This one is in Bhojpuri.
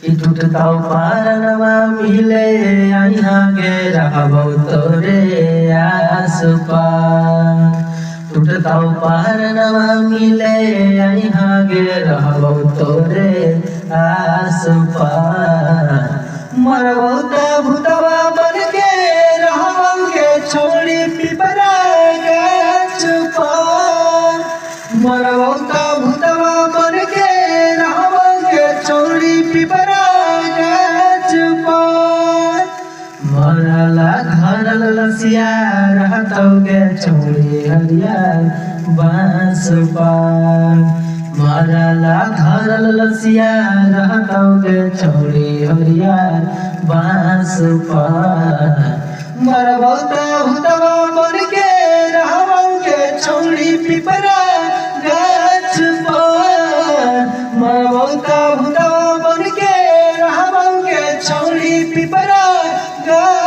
कि टूटताऊ पारनवा मिले यहाँ गे रहबौ तोरे आस पार। टूटताऊ पारनवा मिले यहाँ गे रहबौ तोरे आस पार। मरबौ त भूतवा बन के रहबौ गे छोड़ी पिपरा गाछ पार। मरबौ त भूतवा बन के रहबौ गे छोड़ी पिपरा गाछ पार। मरला धरल लसिया रहतौ गे छोड़ी हरियर बाँस पार। मरला धरल लसिया रहतौ गे छोड़ी हरियर बाँस पार। मरबौ त भूतवा बन के रहबौ गे छोड़ी पिपरा गाछ पार। मरबौ त भूतवा बन के रहबौ गे छोड़ी पिपरा गाछ